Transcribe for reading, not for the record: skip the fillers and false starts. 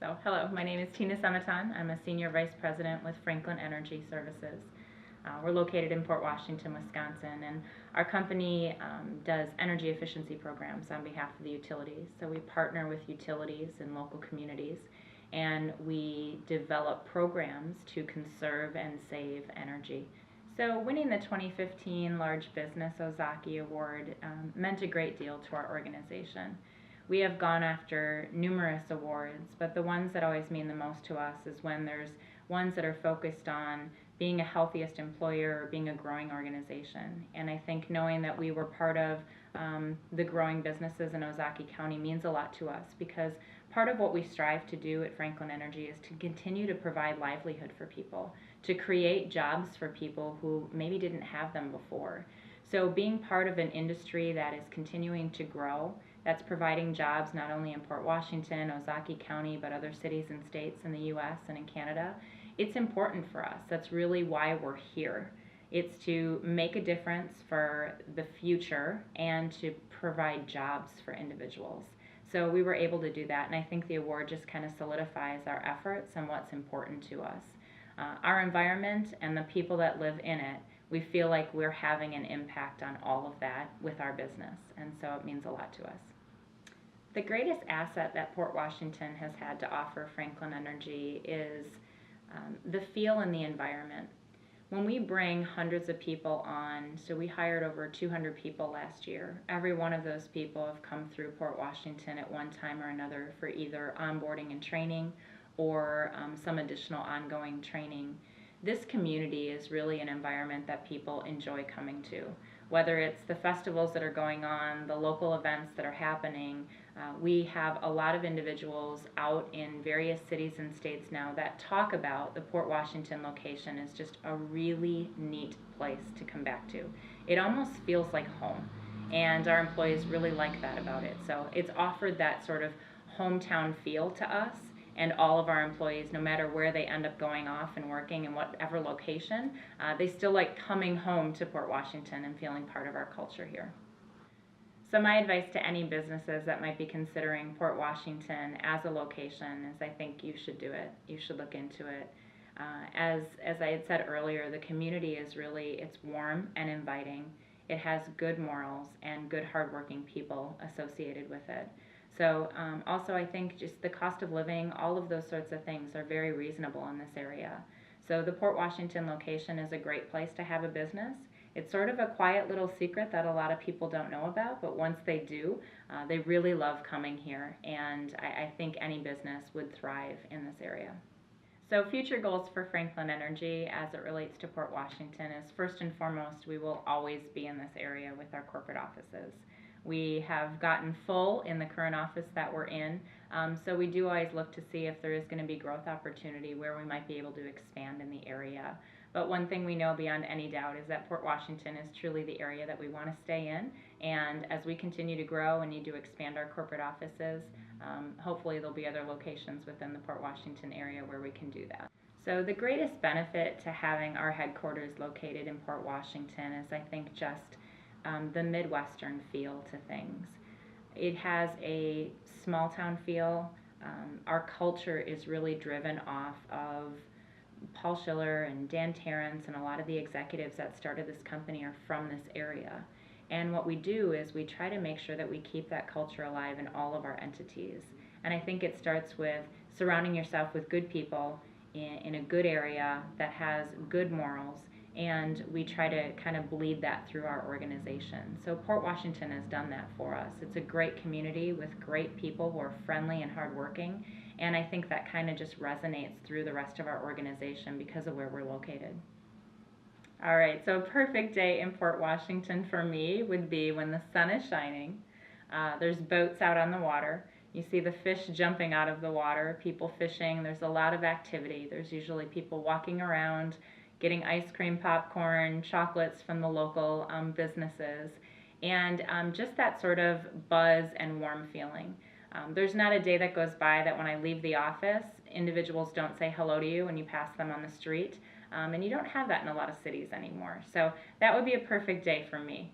So, hello, my name is Tina Semiton. I'm a Senior Vice President with Franklin Energy Services. We're located in Port Washington, Wisconsin, and our company does energy efficiency programs on behalf of the utilities. So, we partner with utilities and local communities, and we develop programs to conserve and save energy. So, winning the 2015 Large Business Ozaki Award meant a great deal to our organization. We have gone after numerous awards, but the ones that always mean the most to us is when there's ones that are focused on being a healthiest employer or being a growing organization. And I think knowing that we were part of the growing businesses in Ozaki County means a lot to us, because part of what we strive to do at Franklin Energy is to continue to provide livelihood for people, to create jobs for people who maybe didn't have them before. So being part of an industry that is continuing to grow, that's providing jobs not only in Port Washington, Ozaki County, but other cities and states in the US and in Canada, it's important for us. That's really why we're here. It's to make a difference for the future and to provide jobs for individuals. So we were able to do that, and I think the award just kind of solidifies our efforts and what's important to us. Our environment and the people that live in it, we feel like we're having an impact on all of that with our business, and so it means a lot to us. The greatest asset that Port Washington has had to offer Franklin Energy is the feel and the environment. When we bring hundreds of people on, so we hired over 200 people last year, every one of those people have come through Port Washington at one time or another for either onboarding and training or some additional ongoing training. This community is really an environment that people enjoy coming to. Whether it's the festivals that are going on, the local events that are happening, we have a lot of individuals out in various cities and states now that talk about the Port Washington location as just a really neat place to come back to. It almost feels like home, and our employees really like that about it. So it's offered that sort of hometown feel to us, and all of our employees, no matter where they end up going off and working in whatever location, they still like coming home to Port Washington and feeling part of our culture here. So my advice to any businesses that might be considering Port Washington as a location is I think you should do it. You should look into it. As I had said earlier, the community is really, it's warm and inviting. It has good morals and good hardworking people associated with it. So also I think just the cost of living, all of those sorts of things are very reasonable in this area. So the Port Washington location is a great place to have a business. It's sort of a quiet little secret that a lot of people don't know about, but once they do, they really love coming here, and I think any business would thrive in this area. So future goals for Franklin Energy as it relates to Port Washington is, first and foremost, we will always be in this area with our corporate offices. We have gotten full in the current office that we're in, so we do always look to see if there is going to be growth opportunity where we might be able to expand in the area. But one thing we know beyond any doubt is that Port Washington is truly the area that we want to stay in, and as we continue to grow and need to expand our corporate offices, hopefully there'll be other locations within the Port Washington area where we can do that. So the greatest benefit to having our headquarters located in Port Washington is, I think, just the Midwestern feel to things. It has a small town feel. Our culture is really driven off of Paul Schiller and Dan Terrence, and a lot of the executives that started this company are from this area. And what we do is we try to make sure that we keep that culture alive in all of our entities. And I think it starts with surrounding yourself with good people in a good area that has good morals, and we try to kind of bleed that through our organization. So Port Washington has done that for us. It's a great community with great people who are friendly and hardworking, and I think that kind of just resonates through the rest of our organization because of where we're located. All right, so a perfect day in Port Washington for me would be when the sun is shining. There's boats out on the water. You see the fish jumping out of the water, people fishing. There's a lot of activity. There's usually people walking around, getting ice cream, popcorn, chocolates from the local businesses, and just that sort of buzz and warm feeling. There's not a day that goes by that when I leave the office, individuals don't say hello to you when you pass them on the street, and you don't have that in a lot of cities anymore. So that would be a perfect day for me.